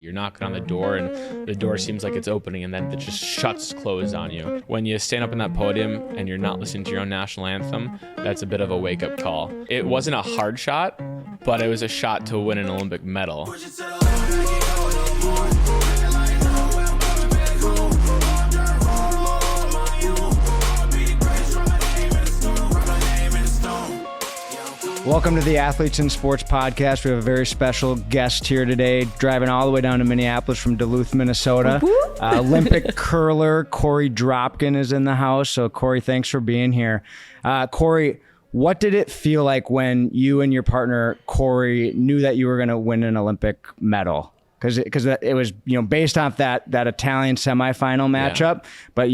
You're knocking on the door and the door seems like it's opening and then it just shuts closed on you. When you stand up in that podium and you're not listening to your own national anthem, that's a bit of a wake-up call. It wasn't a hard shot, but it was a shot to win an Olympic medal. Welcome to the Athletes in Sports podcast. We have a very special guest here today, driving all the way down to Minneapolis from Duluth, Minnesota. Olympic curler Korey Dropkin is in the house. So Korey, thanks for being here. Korey, what did it feel like when you and your partner Korey knew that you were going to win an Olympic medal? Because it was, based off that Italian semifinal matchup. Yeah. But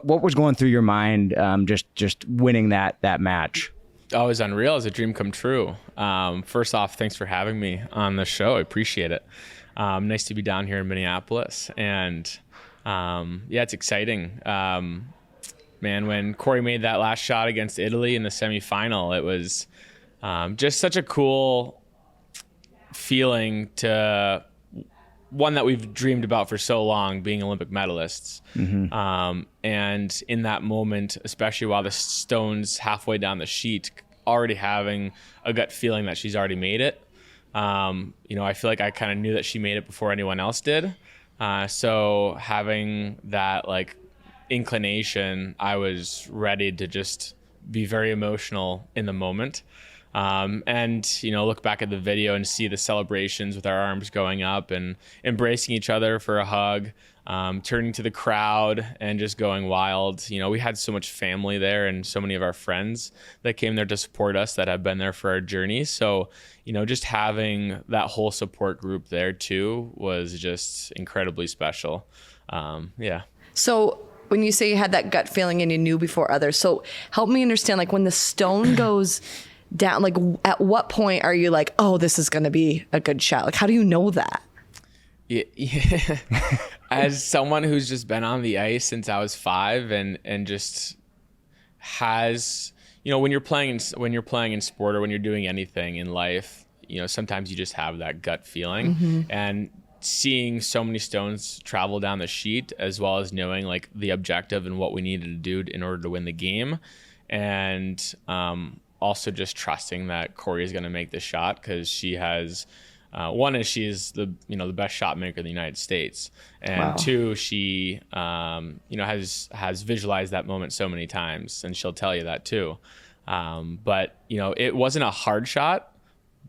what was going through your mind just winning that match? Oh, it was unreal. It was a dream come true. First off, thanks for having me on the show. I appreciate it. Nice to be down here in Minneapolis. And it's exciting. Man, when Korey made that last shot against Italy in the semifinal, it was just such a cool feeling to one that we've dreamed about for so long, being Olympic medalists. Mm-hmm. And in that moment, especially while the stone's halfway down the sheet, already having a gut feeling that she's already made it. I feel like I kind of knew that she made it before anyone else did. So having that inclination, I was ready to just be very emotional in the moment. Look back at the video and see the celebrations with our arms going up and embracing each other for a hug, turning to the crowd and just going wild. We had so much family there and so many of our friends that came there to support us that have been there for our journey. So, just having that whole support group there too was just incredibly special. So when you say you had that gut feeling and you knew before others, so help me understand, when the stone goes down, at what point are you like, oh, this is going to be a good shot? How do you know that? Yeah. As someone who's just been on the ice since I was 5 and just has, when you're playing in sport or when you're doing anything in life, sometimes you just have that gut feeling. Mm-hmm. And seeing so many stones travel down the sheet, as well as knowing the objective and what we needed to do in order to win the game. And, also just trusting that Korey is going to make the shot because she has, one is she's the best shot maker in the United States, and wow. 2, she has visualized that moment so many times, and she'll tell you that too. But it wasn't a hard shot,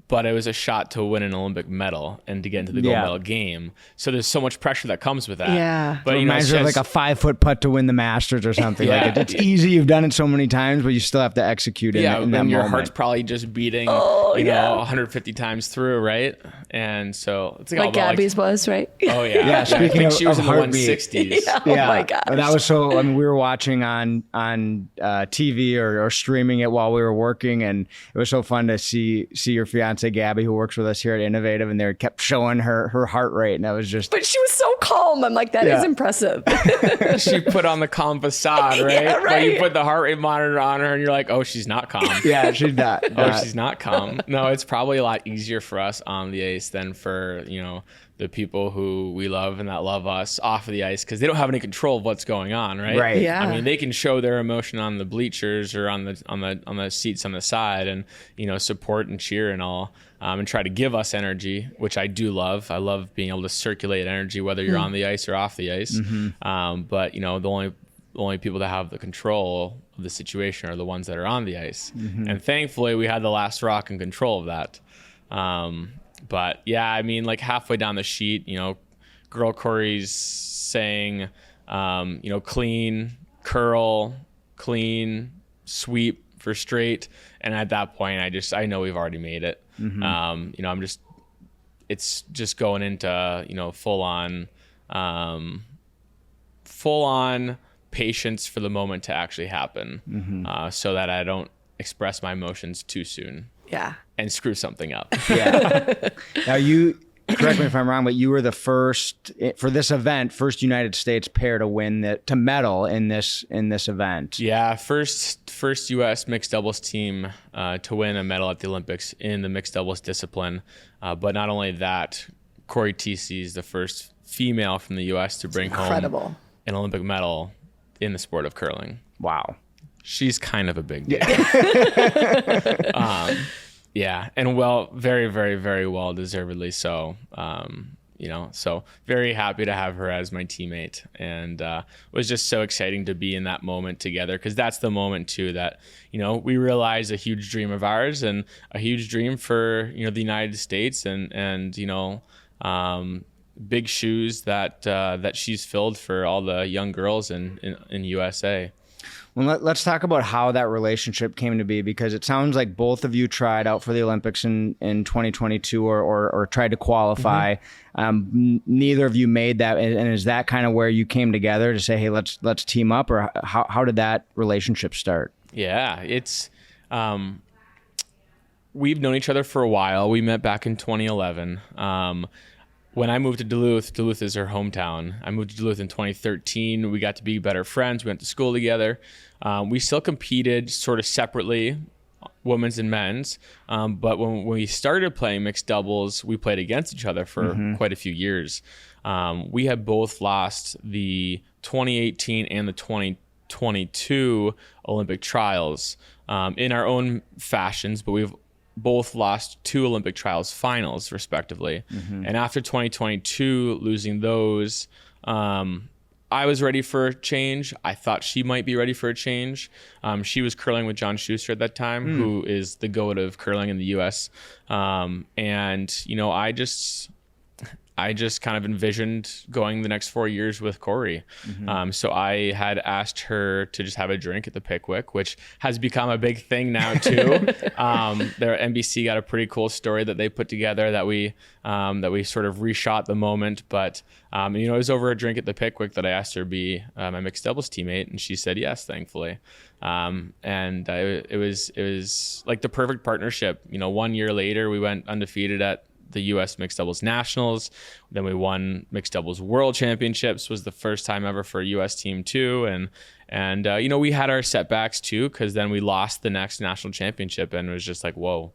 but it was a shot to win an Olympic medal and to get into the gold medal game. So there's so much pressure that comes with that. Yeah. But reminds you of a 5-foot putt to win the Masters or something. Yeah. It's easy. You've done it so many times, but you still have to execute it. Yeah. In that and your moment. Heart's probably just beating, 150 times through, right? And so it's like Gabby's was, right? Oh yeah. Yeah. Speaking I think of she was in the heartbeat. 160s. Yeah. Oh my gosh. That was so. We were watching on TV or streaming it while we were working, and it was so fun to see your fiance Gabby, who works with us here at Innovative, and they kept showing her heart rate, and that was just. But she was so calm. I'm like, that is impressive. She put on the calm facade, right? Yeah, right. But you put the heart rate monitor on her, and you're like, oh, she's not calm. Yeah, she's not. She's not calm. No, it's probably a lot easier for us on the ice than for the people who we love and that love us off of the ice, because they don't have any control of what's going on, right? Right. Yeah. I mean, they can show their emotion on the bleachers or on the seats on the side, and support and cheer and all, and try to give us energy, which I do love. I love being able to circulate energy, whether you're on the ice or off the ice. Mm-hmm. But the only people that have the control of the situation are the ones that are on the ice. Mm-hmm. And thankfully, we had the last rock and control of that. But yeah, I mean, halfway down the sheet, girl Korey's saying, clean, curl, clean, sweep for straight. And at that point, I know we've already made it. Mm-hmm. It's just going into, full on patience for the moment to actually happen. Mm-hmm. So that I don't express my emotions too soon. Yeah. And screw something up. Yeah. Now correct me if I'm wrong, but you were the first for this event, first United States pair to medal in this event. Yeah, first U.S. mixed doubles team to win a medal at the Olympics in the mixed doubles discipline. But not only that, Corey TC is the first female from the U.S. to bring home an Olympic medal in the sport of curling. Wow. She's kind of a big deal. Yeah. And very, very, very well deservedly so. So very happy to have her as my teammate, and it was just so exciting to be in that moment together, because that's the moment too that, we realized a huge dream of ours and a huge dream for, the United States and big shoes that she's filled for all the young girls in USA. Well, let's talk about how that relationship came to be, because it sounds like both of you tried out for the Olympics in 2022 or tried to qualify. Neither of you made that. And is that kind of where you came together to say, hey, let's team up? Or how did that relationship start? Yeah, it's we've known each other for a while. We met back in 2011. When I moved to Duluth is her hometown. I moved to Duluth in 2013. We got to be better friends. We went to school together. We still competed sort of separately, women's and men's. But when we started playing mixed doubles, we played against each other for quite a few years. We had both lost the 2018 and the 2022 Olympic trials in our own fashions, but we've both lost 2 Olympic trials finals respectively. And after 2022 losing those, I was ready for a change. I thought she might be ready for a change. She was curling with John Schuster at that time, who is the GOAT of curling in the US. I just kind of envisioned going the next 4 years with Corey. So I had asked her to just have a drink at the Pickwick, which has become a big thing now too. Their NBC got a pretty cool story that they put together that we sort of reshot the moment. But it was over a drink at the Pickwick that I asked her to be my mixed doubles teammate, and she said yes, thankfully. It was like the perfect partnership. 1 year later, we went undefeated at the U.S. Mixed Doubles Nationals. Then we won Mixed Doubles World Championships, was the first time ever for a U.S. team too. And we had our setbacks too, because then we lost the next national championship, and it was just like, whoa.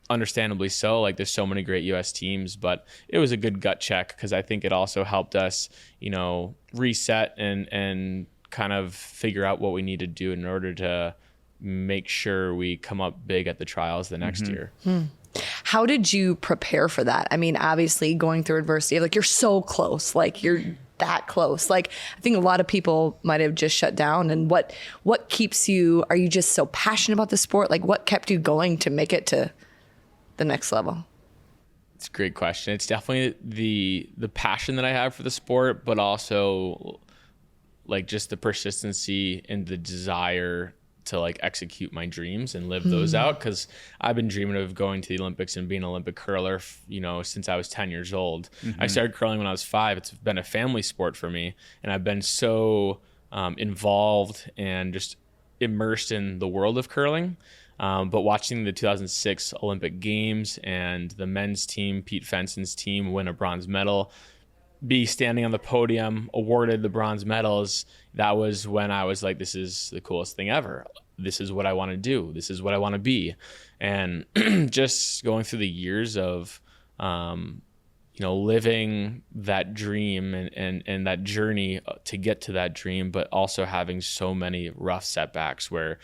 Understandably so. Like, there's so many great U.S. teams, but it was a good gut check, because I think it also helped us, reset and kind of figure out what we need to do in order to make sure we come up big at the trials the next year. How did you prepare for that? I mean, obviously going through adversity, like, you're so close, like you're that close. Like, I think a lot of people might have just shut down. And what keeps you, are you just so passionate about the sport? Like, what kept you going to make it to the next level? It's a great question. It's definitely the passion that I have for the sport, but also like just the persistency and the desire to like execute my dreams and live those out, because I've been dreaming of going to the Olympics and being an Olympic curler since I was 10 years old. I started curling when I was 5. It's been a family sport for me, and I've been so involved and just immersed in the world of curling. But watching the 2006 Olympic Games and the men's team, Pete Fenson's team, win a bronze medal, be standing on the podium, awarded the bronze medals, that was when I was like, this is the coolest thing ever. This is what I want to do. This is what I want to be. And just going through the years of, living that dream and that journey to get to that dream, but also having so many rough setbacks where,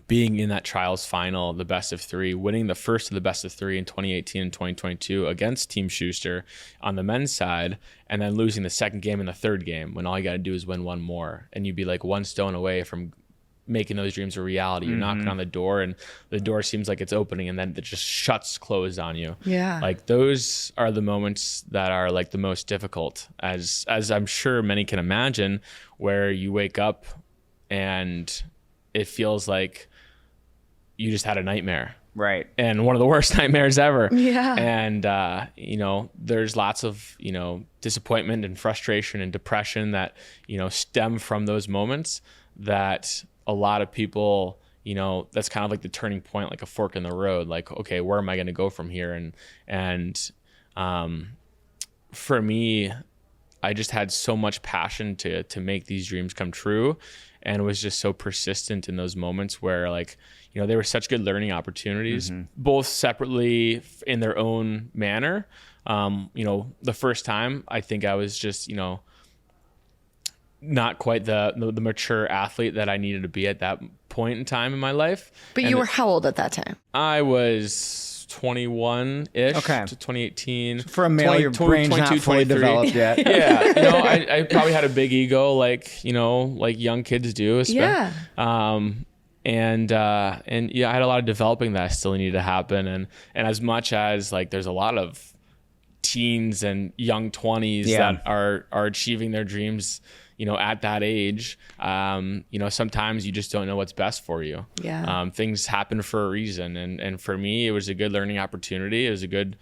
being in that trials final, the best of 3, winning the first of the best of 3 in 2018 and 2022 against Team Schuster on the men's side, and then losing the second game and the third game when all you got to do is win one more, and you'd be like one stone away from making those dreams a reality. You're knocking on the door, and the door seems like it's opening, and then it just shuts closed on you. Yeah. Like, those are the moments that are like the most difficult, as I'm sure many can imagine, where you wake up and it feels like you just had a nightmare. Right. And one of the worst nightmares ever. Yeah. And, there's lots of, disappointment and frustration and depression that, stem from those moments that a lot of people, that's kind of like the turning point, like a fork in the road. Like, okay, where am I going to go from here? And for me, I just had so much passion to make these dreams come true, and was just so persistent in those moments where, like, you know, they were such good learning opportunities, both separately in their own manner. You know, the first time, I think I was just, you know, not quite the mature athlete that I needed to be at that point in time in my life. But you were how old at that time? I was 21-ish Okay. to 2018. For a male, your brain's not fully developed yet. Yeah, you know, I probably had a big ego, like, you know, like young kids do. Yeah. And yeah, I had a lot of developing that still needed to happen. And as much as, like, there's a lot of teens and young 20s that are achieving their dreams, you know, at that age, you know, sometimes you just don't know what's best for you. Yeah. Things happen for a reason. And for me, it was a good learning opportunity. It was a good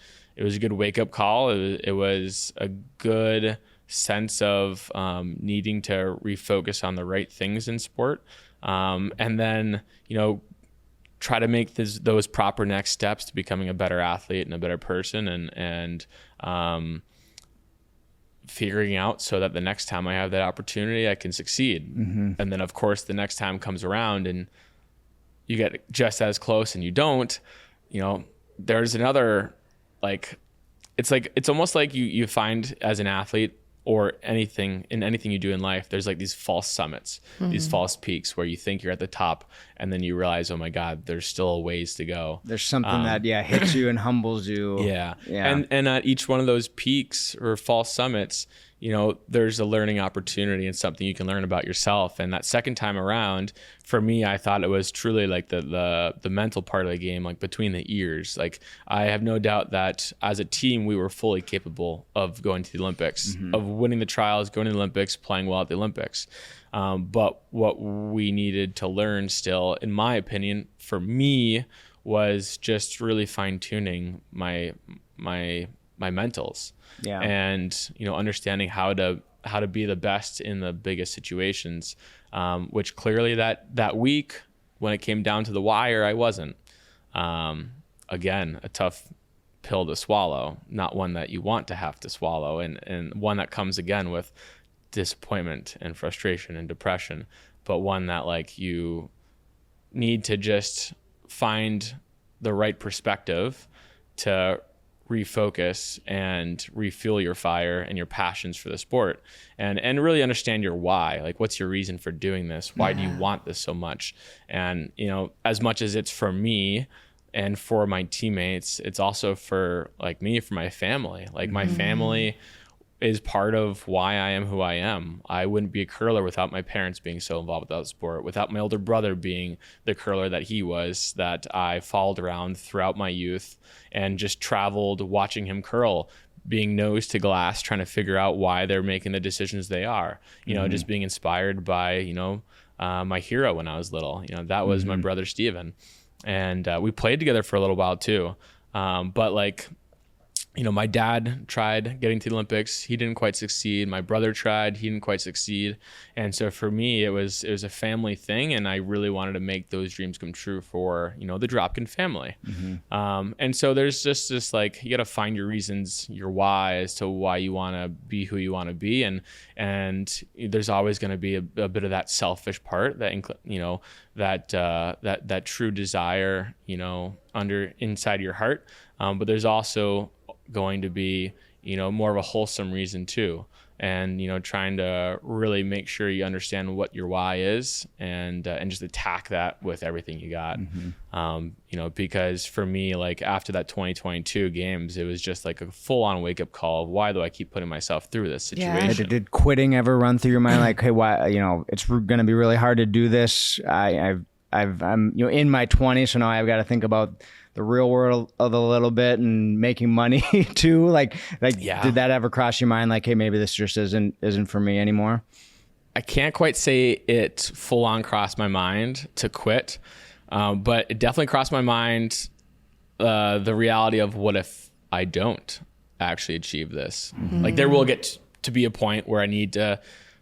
wake up call. It was a good sense of needing to refocus on the right things in sport. And then, you know, try to make those proper next steps to becoming a better athlete and a better person, and figuring out so that the next time I have that opportunity, I can succeed. And then, of course, the next time comes around and you get just as close and you don't, you know, there's another, like, it's almost like you find as an athlete, or anything you do in life, there's like these false summits, these false peaks where you think you're at the top, and then you realize, oh my God, there's still a ways to go. There's something that hits you and humbles you. Yeah. And at each one of those peaks or false summits, you know, there's a learning opportunity and something you can learn about yourself. And that second time around, for me, I thought it was truly like the mental part of the game, like between the ears. Like, I have no doubt that as a team, we were fully capable of going to the Olympics, of winning the trials, going to the Olympics, playing well at the Olympics. But what we needed to learn still, in my opinion, for me, was just really fine tuning my mentals. Yeah. And, you know, understanding how to be the best in the biggest situations, which clearly that week when it came down to the wire, I wasn't. Again, a tough pill to swallow, not one that you want to have to swallow, and one that comes again with disappointment and frustration and depression, but one that, like, you need to just find the right perspective to refocus and refuel your fire and your passions for the sport, and really understand your why. Like, what's your reason for doing this? Why do you want this so much? And, you know, as much as it's for me and for my teammates, it's also for, like, me, for my family. Like, my family is part of why I am who I am. I wouldn't be a curler without my parents being so involved with that sport, without my older brother being the curler that he was, that I followed around throughout my youth and just traveled watching him curl, being nose to glass, trying to figure out why they're making the decisions they are, you know, just being inspired by, you know, my hero when I was little. You know, that was my brother Steven. And we played together for a little while too. But, like, you know, my dad tried getting to the Olympics. He didn't quite succeed. My brother tried. He didn't quite succeed. And so for me, it was a family thing, and I really wanted to make those dreams come true for, you know, the Dropkin family. And so there's just this, like, you got to find your reasons, your why, as to why you want to be who you want to be. And there's always going to be a bit of that selfish part that, you know, that true desire, you know, inside your heart. But there's also going to be, you know, more of a wholesome reason too. And, you know, trying to really make sure you understand what your why is, and just attack that with everything you got. You know, because for me, like, after that 2022 games, it was just like a full on wake up call of, why do I keep putting myself through this situation? Did quitting ever run through your mind? Like, hey, why, you know, it's going to be really hard to do this. I'm, you know, in my 20s, so now I've got to think about the real world a little bit and making money too. Like, did that ever cross your mind? Like, hey, maybe this just isn't for me anymore. I can't quite say it full on crossed my mind to quit. But it definitely crossed my mind, the reality of, what if I don't actually achieve this? Like, there will get to be a point where I need to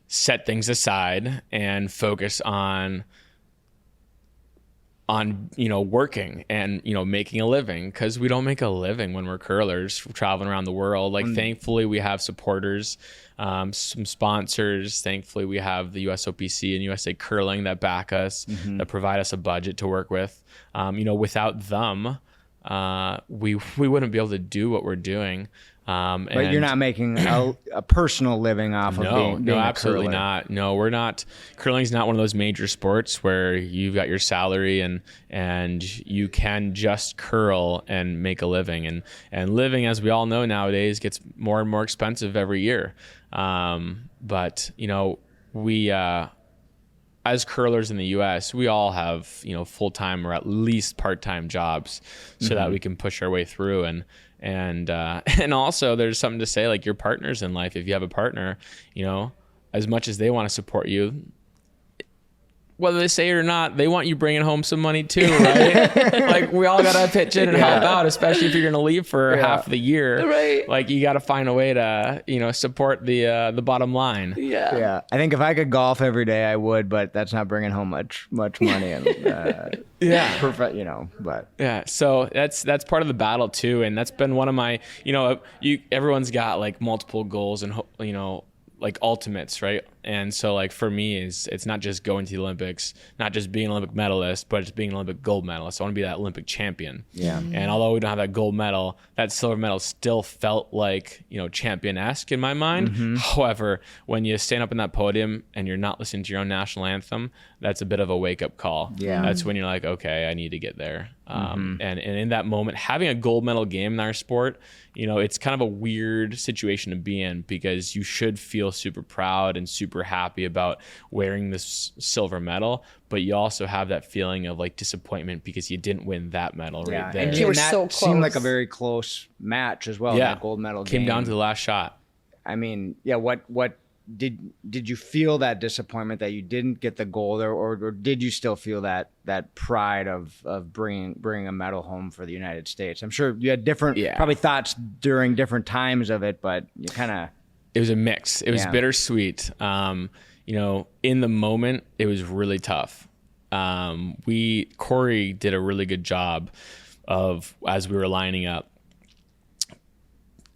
set things aside and focus on on, working and, making a living, because we don't make a living when we're curlers traveling around the world. Like, thankfully we have supporters, some sponsors. Thankfully we have the USOPC and USA Curling that back us, that provide us a budget to work with. Without them, we wouldn't be able to do what we're doing. But you're not making a personal living off of being no, a absolutely curler. not. No, we're not. Curling's not one of those major sports where you've got your salary and you can just curl and make a living. And living, as we all know nowadays, gets more and more expensive every year. But we as curlers in the U.S., we all have full-time or at least part-time jobs so that we can push our way through. And also there's something to say, like, your partners in life. If you have a partner, as much as they want to support you, whether they say it or not, they want you bringing home some money too, right? Like, we all got to pitch in and help out, especially if you're going to leave for half the year. Right. Like, you got to find a way to, support the bottom line. Yeah. Yeah. I think if I could golf every day, I would, but that's not bringing home much money. And, but yeah, so that's part of the battle too, and that's been one of my, everyone's got like multiple goals and like ultimates, right? And so, like, for me, it's not just going to the Olympics, not just being an Olympic medalist, but it's being an Olympic gold medalist. I want to be that Olympic champion. Yeah. And although we don't have that gold medal, that silver medal still felt like, champion-esque in my mind. However, when you stand up in that podium and you're not listening to your own national anthem, that's a bit of a wake-up call. Yeah. That's when you're like, okay, I need to get there. And in that moment, having a gold medal game in our sport, it's kind of a weird situation to be in, because you should feel super proud and super happy about wearing this silver medal, but you also have that feeling of like disappointment because you didn't win that medal right there. And you were that so close. Seemed like a very close match as well. That gold medal came game. down to the last shot. I mean, yeah. What did you feel that disappointment that you didn't get the gold, or did you still feel that pride of bringing a medal home for the United States? I'm sure you had different probably thoughts during different times of it, but you kind of. It was a mix. It was bittersweet. In the moment, it was really tough. Korey did a really good job of, as we were lining up,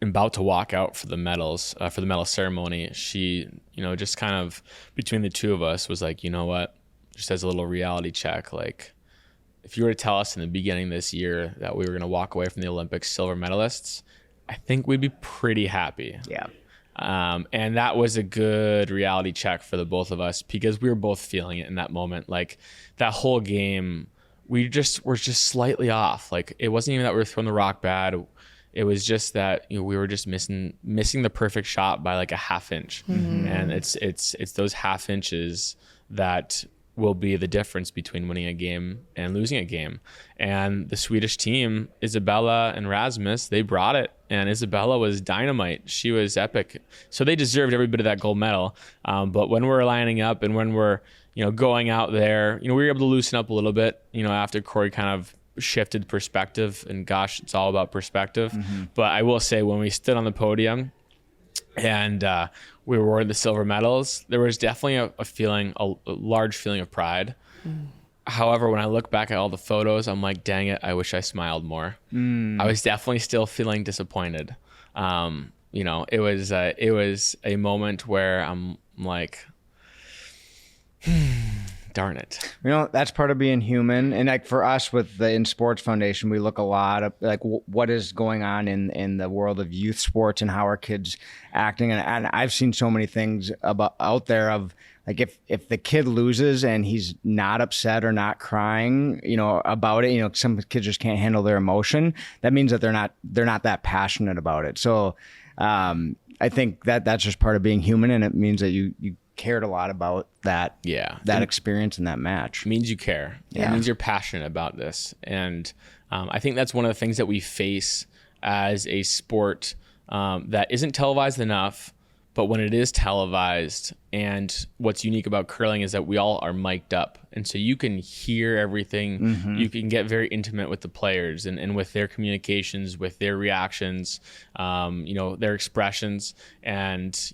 about to walk out for the medals, for the medal ceremony, she, just kind of between the two of us was like, you know what, just as a little reality check, like, if you were to tell us in the beginning of this year that we were going to walk away from the Olympics silver medalists, I think we'd be pretty happy. Yeah. And that was a good reality check for the both of us, because we were both feeling it in that moment. Like, that whole game, were just slightly off. Like, it wasn't even that we were throwing the rock bad. It was just that we were just missing the perfect shot by like a half inch. And it's those half inches that will be the difference between winning a game and losing a game. And the Swedish team, Isabella and Rasmus, they brought it. And Isabella was dynamite. She was epic. So they deserved every bit of that gold medal. But when we're lining up and when we're, going out there, we were able to loosen up a little bit, after Korey kind of shifted perspective. And gosh, it's all about perspective. But I will say, when we stood on the podium and we were wearing the silver medals, there was definitely a large feeling of pride. However, when I look back at all the photos, I'm like, dang it, I wish I smiled more. I was definitely still feeling disappointed. It was a moment where I'm like, darn it. That's part of being human. And like for us with the In Sports Foundation, we look a lot at like what is going on in the world of youth sports and how are kids acting. And I've seen so many things out there of like, if the kid loses and he's not upset or not crying, about it, some kids just can't handle their emotion. That means that they're not that passionate about it. So I think that's just part of being human. And it means that you cared a lot about that experience in that match. It means you care. It means you're passionate about this. And I think that's one of the things that we face as a sport that isn't televised enough, but when it is televised, and what's unique about curling is that we all are mic'd up. And so you can hear everything. You can get very intimate with the players and with their communications, with their reactions, their expressions. And,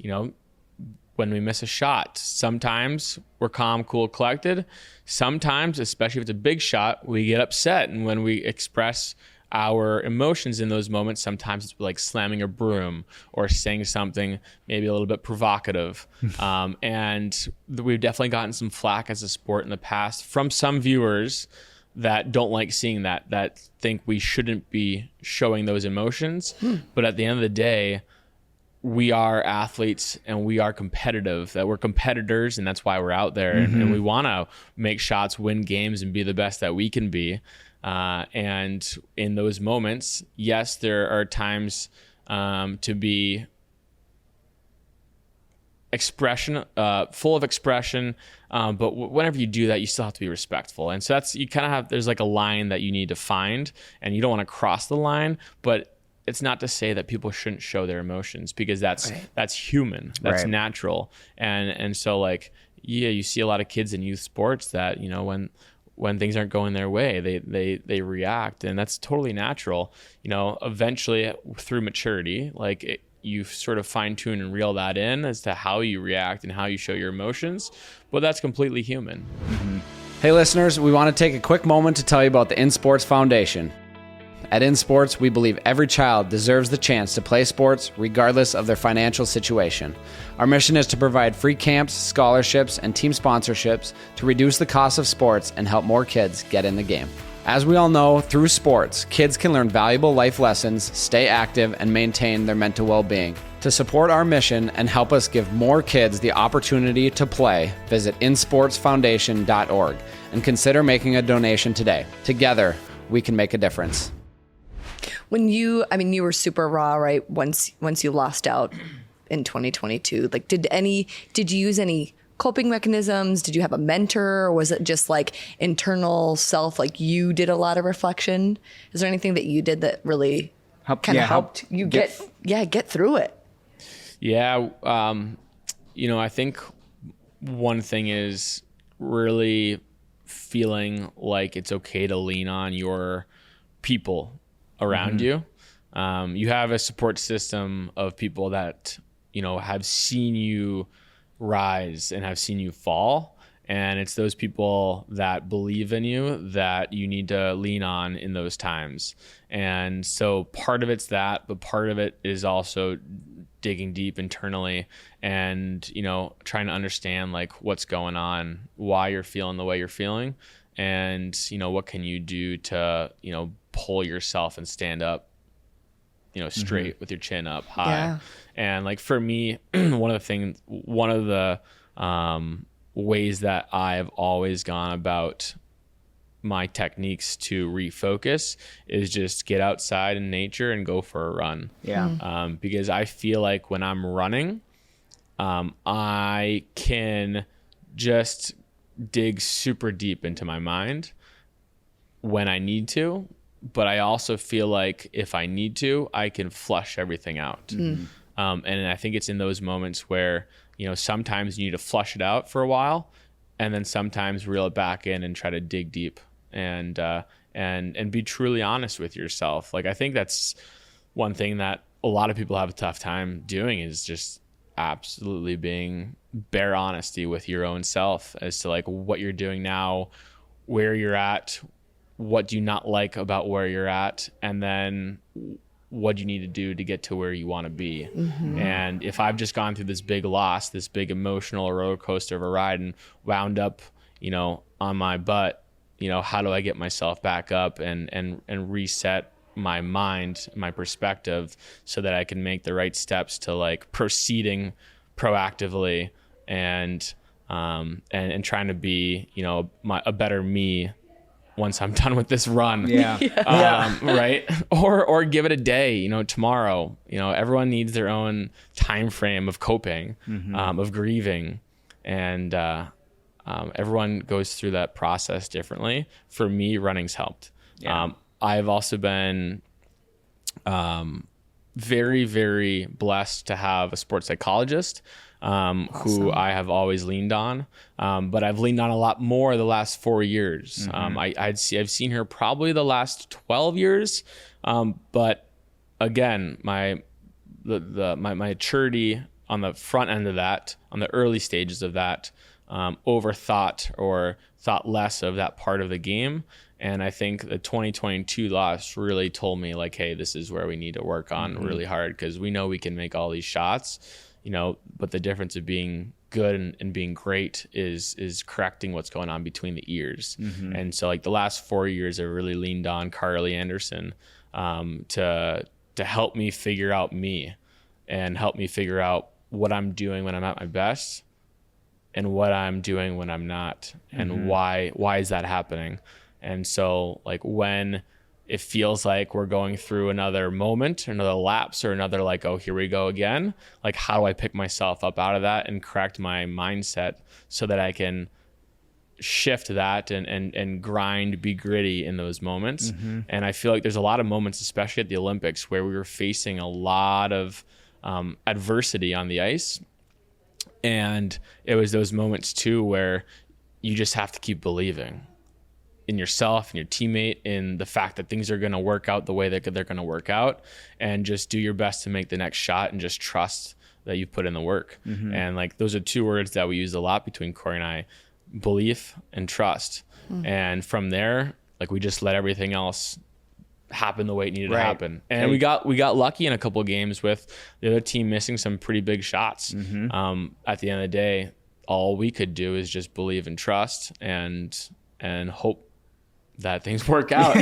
when we miss a shot. Sometimes we're calm, cool, collected. Sometimes, especially if it's a big shot, we get upset. And when we express our emotions in those moments, sometimes it's like slamming a broom or saying something maybe a little bit provocative. And we've definitely gotten some flack as a sport in the past from some viewers that don't like seeing that think we shouldn't be showing those emotions. But at the end of the day, we are athletes and we are competitive, that we're competitors, and that's why we're out there. And we want to make shots, win games, and be the best that we can be. And in those moments, yes, there are times to be full of expression, but whenever you do that, you still have to be respectful. And so that's, you kind of have, there's like a line that you need to find, and you don't want to cross the line, but it's not to say that people shouldn't show their emotions, because that's human, that's natural. And so like, yeah, you see a lot of kids in youth sports that, you know, when things aren't going their way, they react, and that's totally natural. You know, eventually through maturity, like you sort of fine tune and reel that in as to how you react and how you show your emotions, but that's completely human. Hey listeners, we want to take a quick moment to tell you about the InSports Foundation. At InSports, we believe every child deserves the chance to play sports regardless of their financial situation. Our mission is to provide free camps, scholarships, and team sponsorships to reduce the cost of sports and help more kids get in the game. As we all know, through sports, kids can learn valuable life lessons, stay active, and maintain their mental well-being. To support our mission and help us give more kids the opportunity to play, visit insportsfoundation.org and consider making a donation today. Together, we can make a difference. When you were super raw, right? Once you lost out in 2022, like did you use any coping mechanisms? Did you have a mentor, or was it just like internal self? Like you did a lot of reflection. Is there anything that you did that really helped you get through it? Yeah. You know, I think one thing is really feeling like it's okay to lean on your people around you. You have a support system of people that, you know, have seen you rise and have seen you fall. And it's those people that believe in you that you need to lean on in those times. And so part of it's that, but part of it is also digging deep internally and, you know, trying to understand like what's going on, why you're feeling the way you're feeling, and, you know, what can you do to, you know, pull yourself and stand up, you know, straight with your chin up high. Yeah. And like for me, one of the ways that I've always gone about my techniques to refocus is just get outside in nature and go for a run. Yeah. Because I feel like when I'm running, I can just dig super deep into my mind when I need to, but I also feel like if I need to, I can flush everything out. And I think it's in those moments where, you know, sometimes you need to flush it out for a while, and then sometimes reel it back in and try to dig deep and be truly honest with yourself. Like, I think that's one thing that a lot of people have a tough time doing, is just absolutely being bare honesty with your own self as to like what you're doing now, where you're at, what do you not like about where you're at, and then what do you need to do to get to where you want to be. And if I've just gone through this big loss, this big emotional roller coaster of a ride, and wound up, you know, on my butt, you know, how do I get myself back up and reset my mind, my perspective, so that I can make the right steps to like proceeding proactively and trying to be, you know, a better me once I'm done with this run. Right. Or give it a day, you know, tomorrow. You know, everyone needs their own time frame of coping, of grieving, and everyone goes through that process differently. For me, running's helped. I've also been very, very blessed to have a sports psychologist who I have always leaned on, but I've leaned on a lot more the last 4 years. I've seen her probably the last 12 years, but again, my maturity on the front end of that, on the early stages of that, overthought or thought less of that part of the game. And I think the 2022 loss really told me like, hey, this is where we need to work on really hard, because we know we can make all these shots, but the difference of being good and being great is correcting what's going on between the ears. And so like the last 4 years, I really leaned on Carly Anderson to help me figure out me and help me figure out what I'm doing when I'm at my best and what I'm doing when I'm not, and why is that happening. And so like when it feels like we're going through another moment, another lapse, or another like, oh, here we go again, like how do I pick myself up out of that and correct my mindset so that I can shift that and grind, be gritty in those moments. And I feel like there's a lot of moments, especially at the Olympics, where we were facing a lot of adversity on the ice. And it was those moments too where you just have to keep believing in yourself and your teammate, in the fact that things are going to work out the way that they're going to work out, and just do your best to make the next shot and just trust that you've put in the work. And like those are two words that we use a lot between Korey and I: belief and trust. And from there, like we just let everything else happen the way it needed to happen. And we got lucky in a couple of games with the other team missing some pretty big shots. At the end of the day, all we could do is just believe and trust and hope that things work out.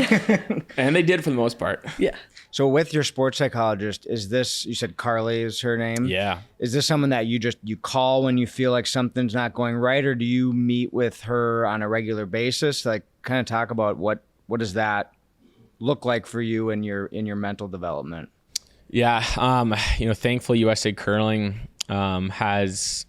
And they did for the most part. Yeah. So with your sports psychologist, is this, you said Carly is her name? Yeah. Is this someone that you call when you feel like something's not going right, or do you meet with her on a regular basis? Like kind of talk about what does that look like for you in your mental development? Yeah. Thankfully USA Curling has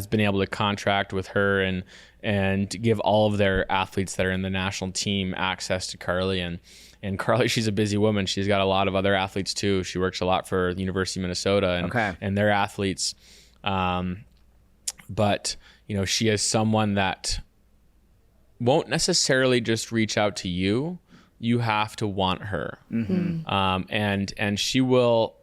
been able to contract with her and give all of their athletes that are in the national team access to Carly. And Carly, she's a busy woman. She's got a lot of other athletes too. She works a lot for the University of Minnesota and their athletes. But she is someone that won't necessarily just reach out to you. You have to want her. And she will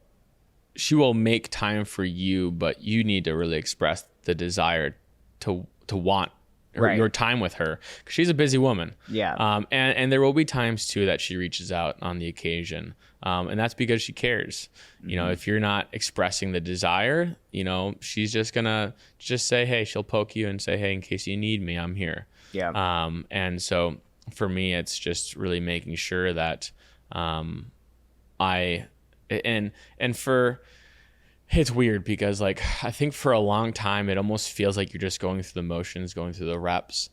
make time for you, but you need to really express the desire to want your time with her, because she's a busy woman. And there will be times too that she reaches out on the occasion, and that's because she cares. If you're not expressing the desire, she's just gonna say, hey, she'll poke you and say, hey, in case you need me, I'm here. And so for me, it's just really making sure that it's weird because like I think for a long time it almost feels like you're just going through the motions, going through the reps,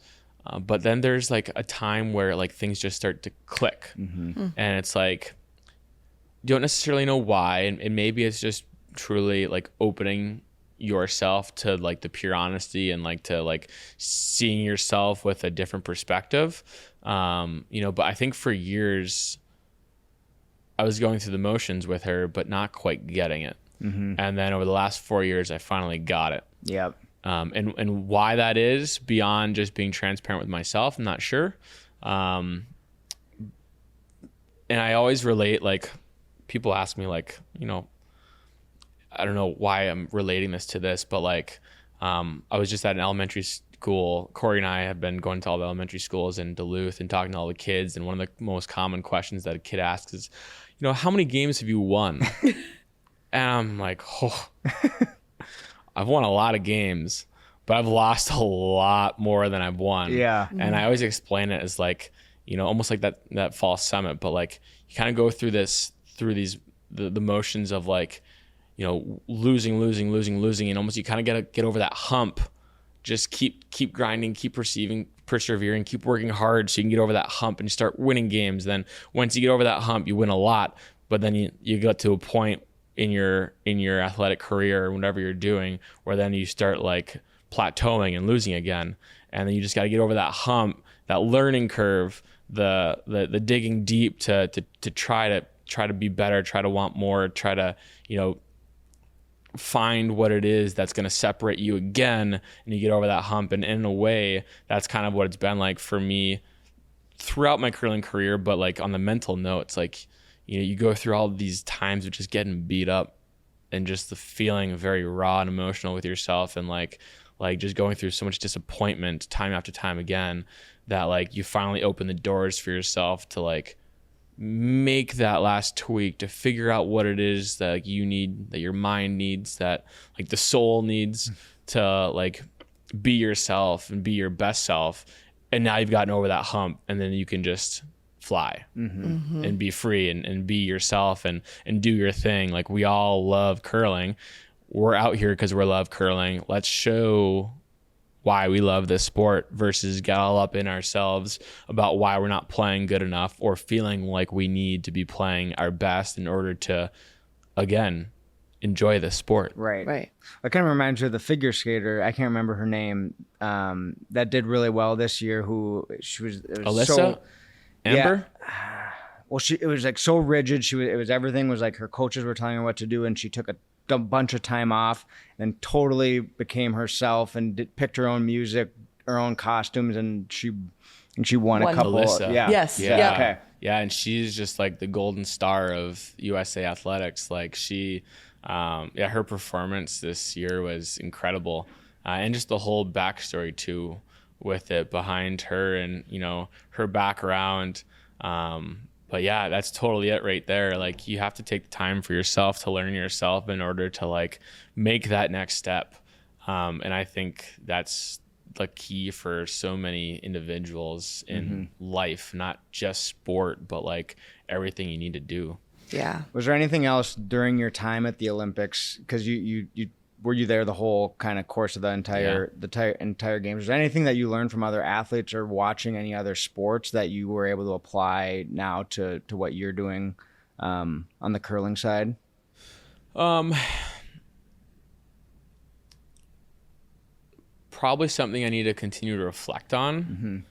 but then there's like a time where like things just start to click, and it's like you don't necessarily know why, and maybe it's just truly like opening yourself to like the pure honesty and like to like seeing yourself with a different perspective. But I think for years I was going through the motions with her, but not quite getting it. And then over the last 4 years, I finally got it. And why that is, beyond just being transparent with myself, I'm not sure. And I always relate, like people ask me like, I don't know why I'm relating this to this, but like I was just at an elementary school. Korey and I have been going to all the elementary schools in Duluth and talking to all the kids. And one of the most common questions that a kid asks is, how many games have you won? And I'm like, I've won a lot of games, but I've lost a lot more than I've won. And I always explain it as like, almost like that fall summit, but like you kind of go through the motions of like, losing, and almost you kind of gotta get over that hump. Just keep grinding, keep persevering, keep working hard so you can get over that hump and you start winning games. Then once you get over that hump, you win a lot, but then you get to a point in your athletic career or whatever you're doing where then you start like plateauing and losing again, and then you just got to get over that hump, that learning curve, the digging deep to try to be better, try to want more, try to find what it is that's going to separate you again, and you get over that hump. And in a way, that's kind of what it's been like for me throughout my curling career. But like on the mental note, it's like you go through all these times of just getting beat up and just the feeling very raw and emotional with yourself, and like just going through so much disappointment time after time again, that like you finally open the doors for yourself to like make that last tweak, to figure out what it is that like you need, that your mind needs, that like the soul needs to like be yourself and be your best self. And now you've gotten over that hump, and then you can just fly and be free and be yourself and do your thing. Like, we all love curling. We're out here because we love curling. Let's show why we love this sport, versus get all up in ourselves about why we're not playing good enough or feeling like we need to be playing our best in order to, again, enjoy the sport. Right. That kind of reminds me of the figure skater. I can't remember her name. That did really well this year. It was Alyssa? Amber? Yeah. Well, it was like so rigid. Everything was like her coaches were telling her what to do, and she took a bunch of time off and totally became herself and picked her own music, her own costumes, and she won a couple. Alyssa. Yes. Yeah. Okay. Yeah, and she's just like the golden star of USA Athletics. Like, her performance this year was incredible, and just the whole backstory too with it behind her, and her background. But yeah, that's totally it right there. Like, you have to take the time for yourself to learn yourself in order to like make that next step. And I think that's the key for so many individuals in life, not just sport, but like everything you need to do. Yeah. Was there anything else during your time at the Olympics? Because you were you there the whole kind of course of the entire games? Was there anything that you learned from other athletes or watching any other sports that you were able to apply now to what you're doing on the curling side? Probably something I need to continue to reflect on.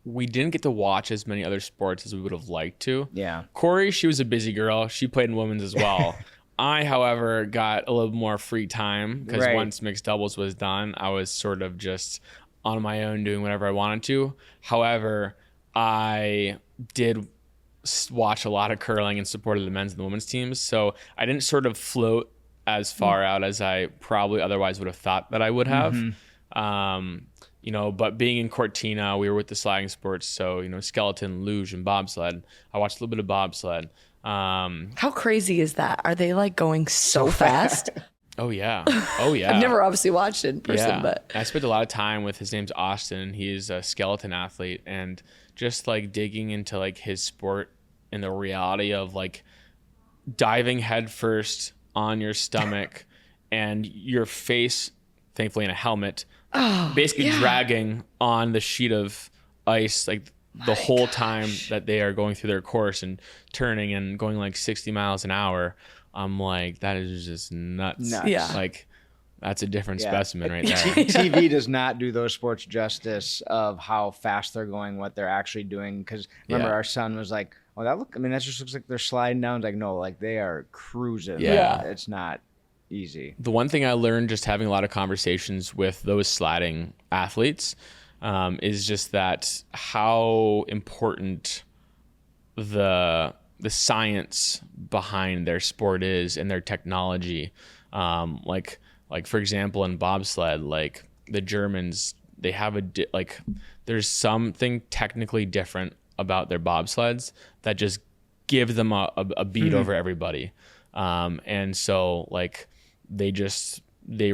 We didn't get to watch as many other sports as we would have liked to. Yeah. Korey, she was a busy girl. She played in women's as well. I, however, got a little more free time because once mixed doubles was done, I was sort of just on my own doing whatever I wanted to. However, I did watch a lot of curling and supported the men's and the women's teams. So I didn't sort of float as far out as I probably otherwise would have thought that I would have. But being in Cortina, we were with the sliding sports. So, skeleton, luge, and bobsled. I watched a little bit of bobsled. How crazy is that? Are they like going so fast? Oh yeah. I've never obviously watched it in person, but I spent a lot of time with, his name's Austin. He's a skeleton athlete, and just like digging into like his sport and the reality of like diving headfirst on your stomach and your face, thankfully in a helmet, basically dragging on the sheet of ice like the whole time that they are going through their course and turning and going like 60 miles an hour. I'm like, that is just nuts. Yeah. Like, that's a different specimen right there. TV does not do those sports justice of how fast they're going, what they're actually doing. Because remember, our son was like, "Oh, that just looks like they're sliding down." It's like, no, like they are cruising. Yeah. It's not easy. The one thing I learned just having a lot of conversations with those sliding athletes is just that how important the science behind their sport is and their technology. Like for example, in bobsled, like the Germans, they have there's something technically different about their bobsleds that just give them a beat over everybody. And so like they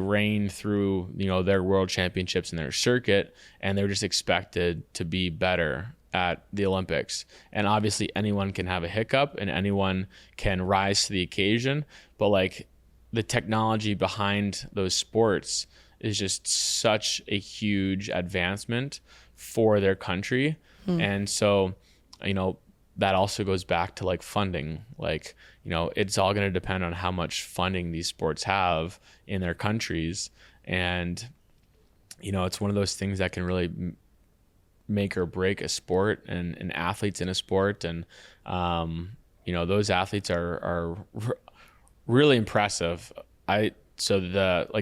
reign through, their world championships and their circuit, and they're just expected to be better at the Olympics. And obviously anyone can have a hiccup and anyone can rise to the occasion, but like the technology behind those sports is just such a huge advancement for their country. And so, that also goes back to like funding. Like, it's all going to depend on how much funding these sports have in their countries. And, it's one of those things that can really make or break a sport and athletes in a sport. And, those athletes are really impressive.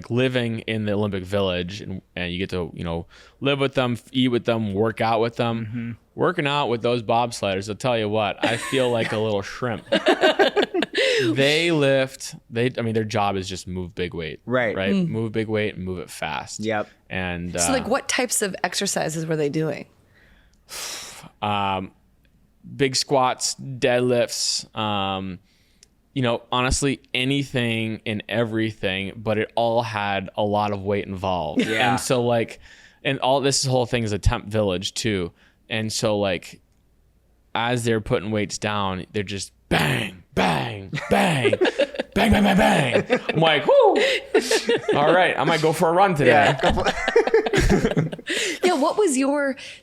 Living in the Olympic Village and you get to, live with them, eat with them, work out with them. working out with those bobsledders, I'll tell you what, I feel like a little shrimp. They lift, their job is just move big weight. Right. Move big weight and move it fast. Yep. And so like what types of exercises were they doing? Big squats, deadlifts, honestly, anything and everything, but it all had a lot of weight involved. Yeah. And so and all this whole thing is a temp village too. And so as they're putting weights down, they're just bang, bang, bang, bang, bang, bang, bang. I'm like, whoo! All right, I might go for a run today. Yeah, what was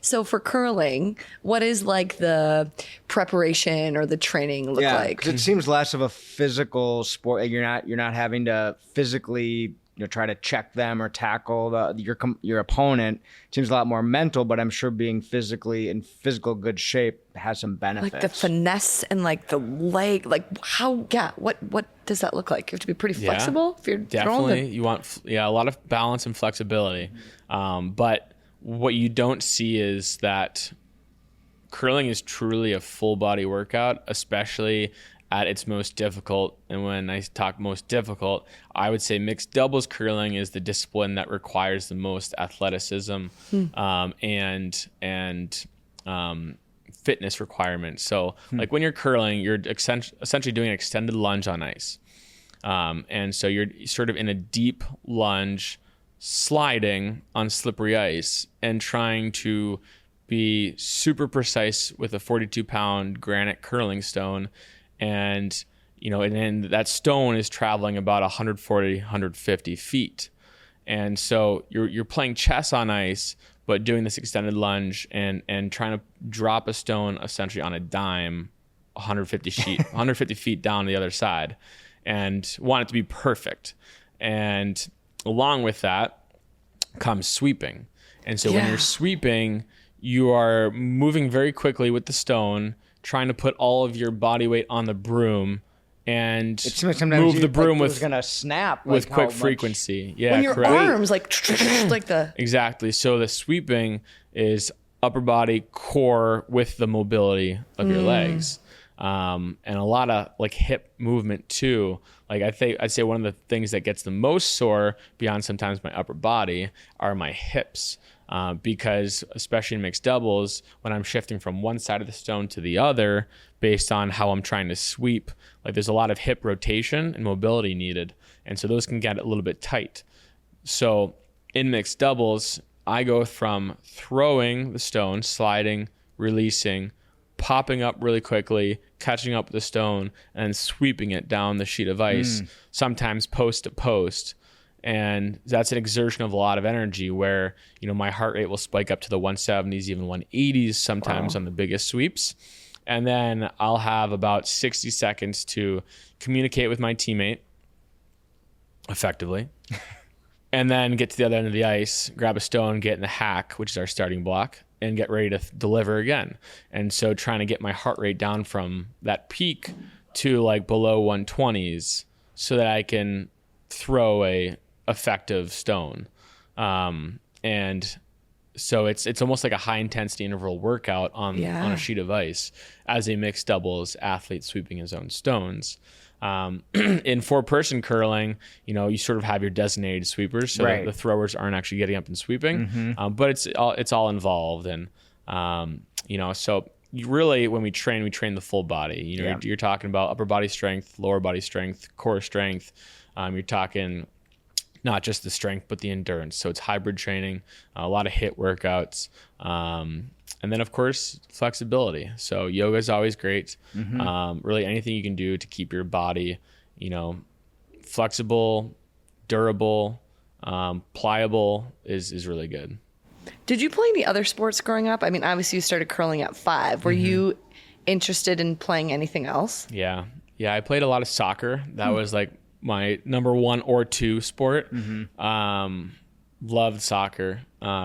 so for curling, what is the preparation or the training look like? 'Cause it seems less of a physical sport. You're not having to physically try to check them or tackle your opponent. It seems a lot more mental, but I'm sure being physically in physical good shape has some benefits. Like the finesse and the leg, what does that look like? You have to be pretty flexible if you're definitely. You want a lot of balance and flexibility. But what you don't see is that curling is truly a full body workout, especially at its most difficult. And when I talk most difficult, I would say mixed doubles curling is the discipline that requires the most athleticism and fitness requirements. So when you're curling, you're essentially doing an extended lunge on ice. And so you're sort of in a deep lunge, sliding on slippery ice and trying to be super precise with a 42-pound granite curling stone. And then that stone is traveling about 140, 150 feet. And so you're playing chess on ice, but doing this extended lunge and trying to drop a stone essentially on a dime 150 feet down the other side, and want it to be perfect. And along with that comes sweeping. And so when you're sweeping, you are moving very quickly with the stone, trying to put all of your body weight on the broom and move the broom with gonna snap with quick frequency. Yeah, when your correct. arms Exactly. So the sweeping is upper body, core with the mobility of your legs, and a lot of hip movement too. I'd say one of the things that gets the most sore beyond sometimes my upper body are my hips. Because especially in mixed doubles, when I'm shifting from one side of the stone to the other based on how I'm trying to sweep, there's a lot of hip rotation and mobility needed. And so those can get a little bit tight. So in mixed doubles, I go from throwing the stone, sliding, releasing, popping up really quickly, catching up with the stone, and sweeping it down the sheet of ice, sometimes post to post. And that's an exertion of a lot of energy where, my heart rate will spike up to the 170s, even 180s sometimes on the biggest sweeps. And then I'll have about 60 seconds to communicate with my teammate effectively. And then get to the other end of the ice, grab a stone, get in the hack, which is our starting block, and get ready to deliver again. And so trying to get my heart rate down from that peak to below 120s so that I can throw a effective stone. And so it's almost like a high intensity interval workout on a sheet of ice as a mixed doubles athlete sweeping his own stones. In 4-person curling, you sort of have your designated sweepers, so the throwers aren't actually getting up and sweeping, but it's all involved. And so you really, when we train the full body. You're talking about upper body strength, lower body strength, core strength. You're talking not just the strength, but the endurance. So it's hybrid training, a lot of HIIT workouts, and then of course flexibility. So yoga is always great. Really anything you can do to keep your body, flexible, durable, pliable is really good. Did you play any other sports growing up? I mean, obviously you started curling at 5. Were you interested in playing anything else? Yeah. I played a lot of soccer. That was my number 1 or 2 sport. Loved soccer.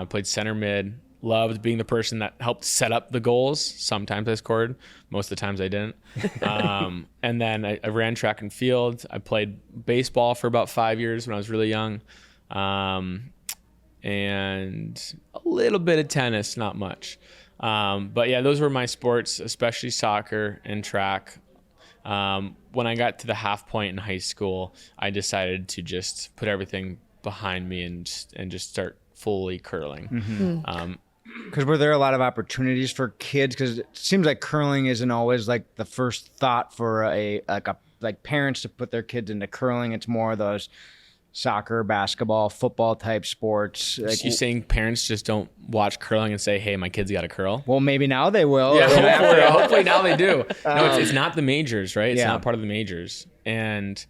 Played center mid. Loved being the person that helped set up the goals. Sometimes I scored. Most of the times I didn't. And then I ran track and field. I played baseball for about 5 years when I was really young. And a little bit of tennis, not much. But yeah, those were my sports, especially soccer and track. When I got to the half point in high school, I decided to just put everything behind me and just start fully curling. Because were there a lot of opportunities for kids? Because it seems like curling isn't always like the first thought for like parents to put their kids into curling. It's more those soccer, basketball, football type sports. Like, you saying parents just don't watch curling and say, "Hey, my kid's got to curl"? Well, maybe now they will. Yeah, hopefully now they do. No, it's not the majors, right? It's Yeah. not part of the majors. And